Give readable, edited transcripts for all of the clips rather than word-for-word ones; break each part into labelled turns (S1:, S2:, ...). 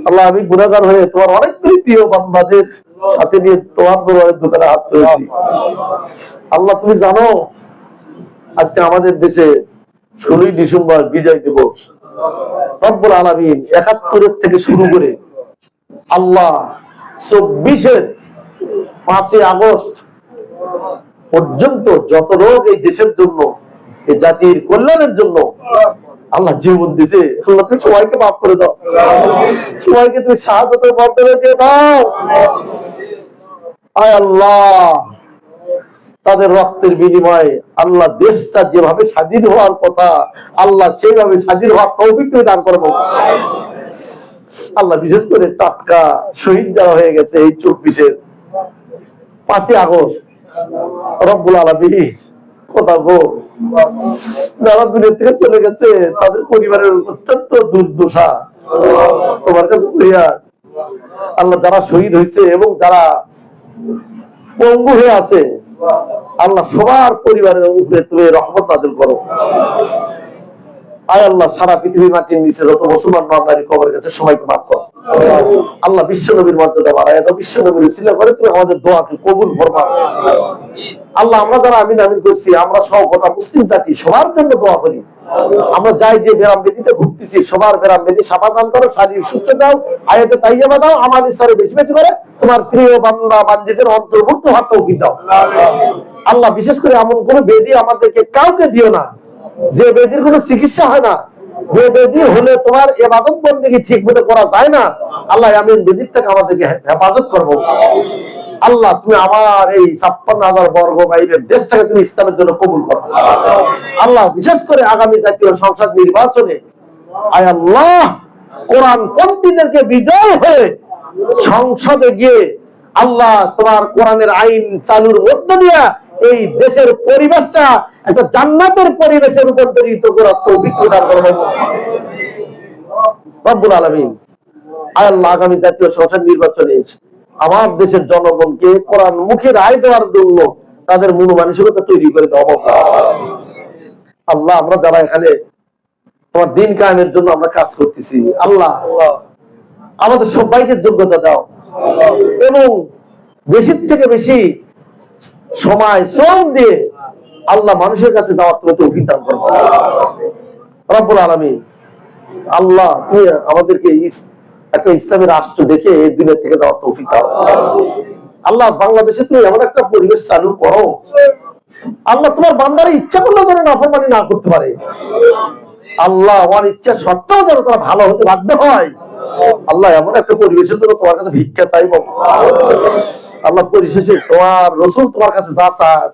S1: আল্লাহ আমি গুনাহগার হয়ে তোমার অনেকগুলি প্রিয় বান্দাদের সাথে নিয়ে তোমার দরবারের দোকানে হাত তুলেছি। আল্লাহ তুমি জানো আজকে আমাদের দেশে 16ই ডিসেম্বর বিজয় দিবস। রব্বুল আলামিন 71 থেকে শুরু করে আল্লাহ 24-এর 5ই আগস্ট পর্যন্ত যত রোগ এই দেশের জন্য, এই জাতির কল্যাণের জন্য আল্লাহ জীবন দিছে, আল্লাহ তুমি সবাইকে মাফ করে দাও, সবাইকে তুমি শাহাদাতের মর্যাদা দিয়ে দাও। আয় আল্লাহ তাদের রক্তের বিনিময়ে আল্লাহ দেশটা যেভাবে স্বাধীন হওয়ার কথা আল্লাহ সেইভাবে স্বাধীন হওয়ার তৌফিক তুমি দান করো আল্লাহ। বিশেষ করে টাটকা শহীদ যারা হয়ে গেছে এই 24-এর 5ই আগস্ট, রব্বুল আলামিন কথা গো যারা দুনিয়া থেকে চলে গেছে তাদের পরিবারের অত্যন্ত দুর্দশা তোমার কাছে আল্লাহ, যারা শহীদ হয়েছে এবং যারা পঙ্গু হয়ে আছে আল্লাহ সবার পরিবারের উপরে তুমি রহমত নাযিল করো। আয় আল্লাহ সারা পৃথিবীর মাটির নিচে যত মুসলমান নারী কবরের কাছে সবাইকে মাফ করো আল্লাহ। বিশ্ব নবীর মর্যাদা বাড়ায় দাও, বিশ্ব নবীর উসিলা করে তুমি আমাদের দোয়াকে কবুল ফরমা আল্লাহ। আমরা যারা আমিন আমিন করছি আমরা সহ গোটা মুসলিম জাতি সবার জন্য দোয়া করি। আমরা যাই যে বেরাম বেদিতে ভুগতেছি সবার বেরাম বেদি সাফা দান করো, শারীরিক সুস্থ দাও, আয়াতে তাইয়্যিবা দাও, আমাদের স্তরে বেশি বেশি করে তোমার প্রিয় বান্দা বান্দীদের অন্তর্ভুক্ত হওয়ার তৌফিক দাও আল্লাহ। বিশেষ করে এমন কোন বেদি আমাদেরকে কাউকে দিও না যে বেদির কোনো চিকিৎসা হয় না, যে বেদি হলে তোমার ইবাদত বন্দেগী ঠিক মতো করা যায় না আল্লাহ। আমিন বেদির থেকে আমাদেরকে হেফাজত করবো আল্লাহ। তুমি আমার এই 56,000 বর্গ মাইলের দেশটাকে তুমি ইসলামের জন্য কবুল করো আল্লাহ। বিশেষ করে আগামী জাতীয় সংসদ নির্বাচনে আয় আল্লাহ কোরআন পন্থীদেরকে বিজয় হয়ে সংসদে গিয়ে আল্লাহ তোমার কোরআনের আইন চালুর মধ্য দিয়া এই দেশের পরিবেশটা একটা জান্নাতের পরিবেশে রূপান্তরিত করার তৌফিক প্রদান করবেন রব্বুল আলামিন। আয় আল্লাহ আগামী জাতীয় সংসদ নির্বাচনে আমার দেশের জনগণকে কোরআন মুখে রায় দেওয়ার জন্য তাদের মন মানসিকতা তৈরি করে দেওয়া আল্লাহ। আমরা যারা এখানে তোমার দিন কায়েমের জন্য আমরা কাজ করতেছি আল্লাহ আমাদের সবাইকে যোগ্যতা দাও এবং বেশির থেকে বেশি সময় শ্রম দিয়ে আল্লাহ মানুষের কাছে যাওয়ার তুমি তৌফিক দান করো রব্বুল আলামিন। আল্লাহ তুমি আমাদেরকে একটা ইসলামী রাষ্ট্র দেখে এই দুনিয়া থেকে যাওয়ার তৌফিক দাও আল্লাহ। বাংলাদেশে তুমি এমন একটা পরিবেশ চালু করো আল্লাহ তোমার বান্দারা ইচ্ছা করলে যেন নাফরমানি না করতে পারে আল্লাহ। আমার ইচ্ছা সত্ত্বেও যেন তারা ভালো হতে বাধ্য হয় আল্লাহ। এমন একটা পরিবেশের জন্য তোমার কাছে ভিক্ষা চাইব আল্লাহ। পরিশেষে তোমার রাসূল তোমার কাছে যা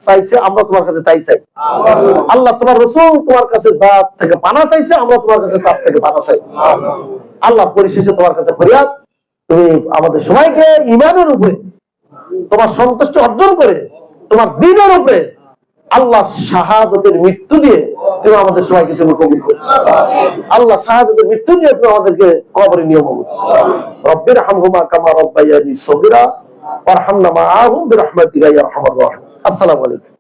S1: চাইছে আমরা তোমার কাছে তাই চাই আল্লাহ। তোমার রাসূল তোমার কাছে যা থেকে পানা চাইছে আমরা তোমার কাছে তার থেকে পানা চাই আল্লাহ। পরিশেষে তোমার কাছে ফরিয়াদ তুমি আমাদের সবাইকে ঈমানের উপরে তোমার সন্তুষ্টি অর্জন করে তোমার দ্বীনের উপরে আল্লাহ শাহাদাতের মৃত্যু দিয়ে তুমি আমাদের সবাইকে তুমি কবুল করো আল্লাহ। শাহাদাতের মৃত্যু দিয়ে তুমি আমাদেরকে কবরে নিয়ে যাও রব্বির হামহুমা কামা রাব্বায়ানি সগীরা ওয়ারহামনা মাআহুম বিরহমাতিকা ইয়া আরহামার রাহিমিন। আসসালামু আলাইকুম।